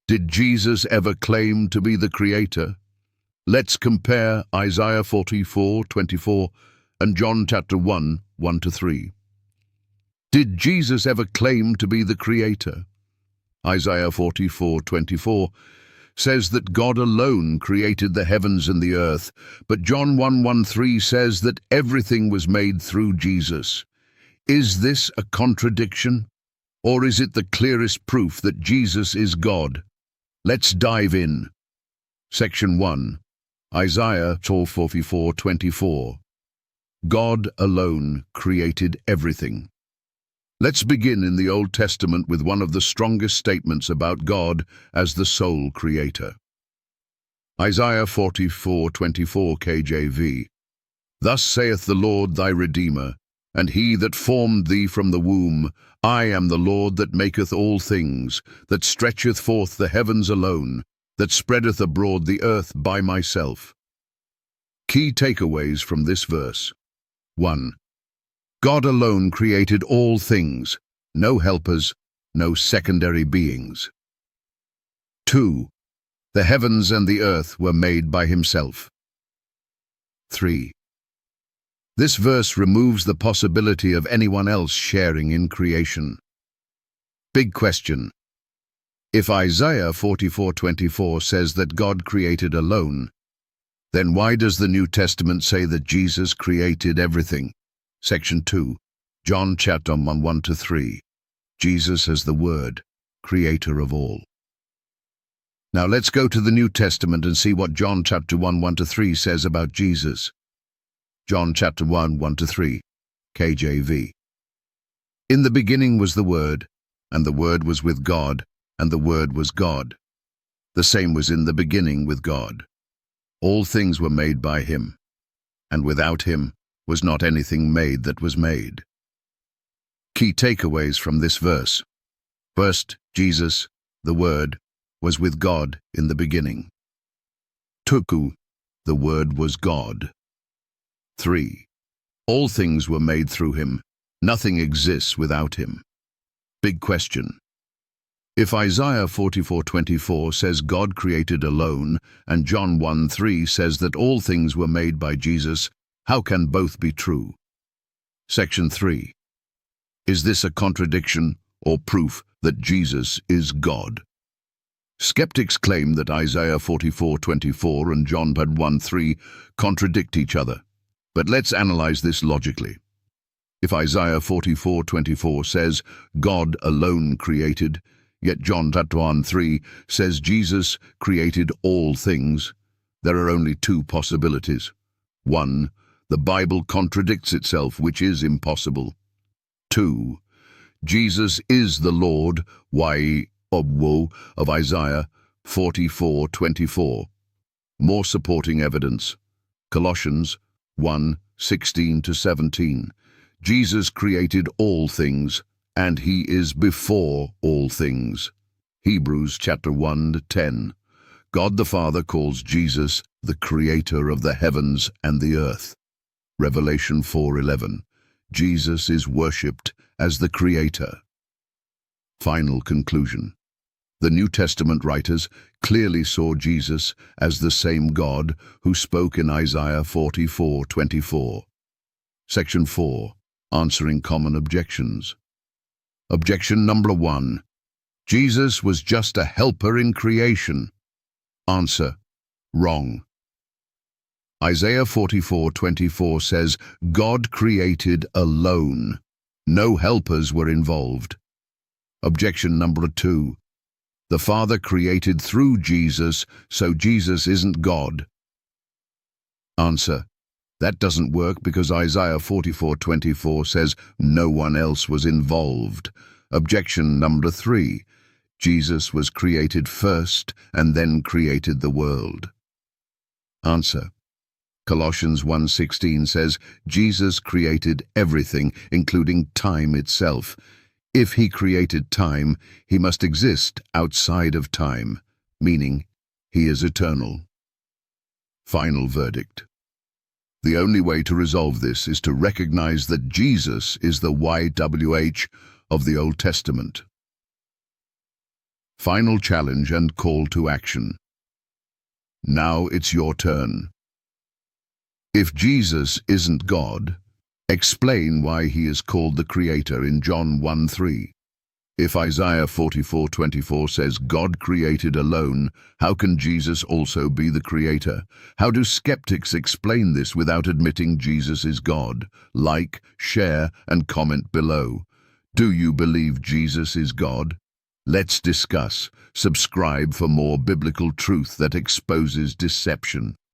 Did Jesus ever claim to be the Creator? Let's compare Isaiah 44:24 and John chapter 1, 1-3. Did Jesus ever claim to be the Creator? Isaiah 44:24 says that God alone created the heavens and the earth, but John 1:13 says that everything was made through Jesus. Is this a contradiction, or is it the clearest proof that Jesus is God? Let's dive in. Section 1. Isaiah 44:24. God alone created everything. Let's begin in the Old Testament with one of the strongest statements about God as the sole creator. Isaiah 44:24 KJV. Thus saith the Lord thy Redeemer, and he that formed thee from the womb, I am the Lord that maketh all things, that stretcheth forth the heavens alone, that spreadeth abroad the earth by myself. Key takeaways from this verse. 1. God alone created all things, no helpers, no secondary beings. 2. The heavens and the earth were made by himself. 3. This verse removes the possibility of anyone else sharing in creation. Big question. If Isaiah 44:24 says that God created alone, then why does the New Testament say that Jesus created everything? Section 2, John chapter 1, 1-3. Jesus as the Word, creator of all. Now let's go to the New Testament and see what John chapter 1, 1-3 says about Jesus. John chapter 1, 1-3, KJV. In the beginning was the Word, and the Word was with God, and the Word was God. The same was in the beginning with God. All things were made by him, and without him was not anything made that was made. Key takeaways from this verse. First, Jesus, the Word, was with God in the beginning. 2. The Word was God. 3. All things were made through him. Nothing exists without him. Big question. If Isaiah 44:24 says God created alone, and John 1:3 says that all things were made by Jesus, how can both be true? Section 3. Is this a contradiction or proof that Jesus is God? Skeptics claim that Isaiah 44:24 and John 1:3 contradict each other. But let's analyze this logically. If Isaiah 44:24 says God alone created, yet John 1:3 says Jesus created all things, there are only two possibilities. 1. The Bible contradicts itself, which is impossible. 2. Jesus is the Lord, of Isaiah 44:24. More supporting evidence. Colossians 1:16-17. Jesus created all things, and he is before all things. Hebrews chapter 1-10. God the Father calls Jesus the creator of the heavens and the earth. Revelation 4:11. Jesus is worshipped as the creator. Final conclusion. The New Testament writers clearly saw Jesus as the same God who spoke in Isaiah 44:24. Section 4. Answering common objections. Objection number 1. Jesus was just a helper in creation. Answer. Wrong. Isaiah 44:24 says God created alone. No helpers were involved. Objection number 2. The Father created through Jesus, so Jesus isn't God. Answer. That doesn't work because Isaiah 44:24 says no one else was involved. Objection number 3. Jesus was created first and then created the world. Answer. Colossians 1:16 says Jesus created everything, including time itself. If he created time, he must exist outside of time, meaning he is eternal. Final verdict. The only way to resolve this is to recognize that Jesus is the YHWH of the Old Testament. Final challenge and call to action. Now it's your turn. If Jesus isn't God, explain why he is called the Creator in John 1:3. If Isaiah 44:24 says God created alone, how can Jesus also be the Creator? How do skeptics explain this without admitting Jesus is God? Like, share, and comment below. Do you believe Jesus is God? Let's discuss. Subscribe for more biblical truth that exposes deception.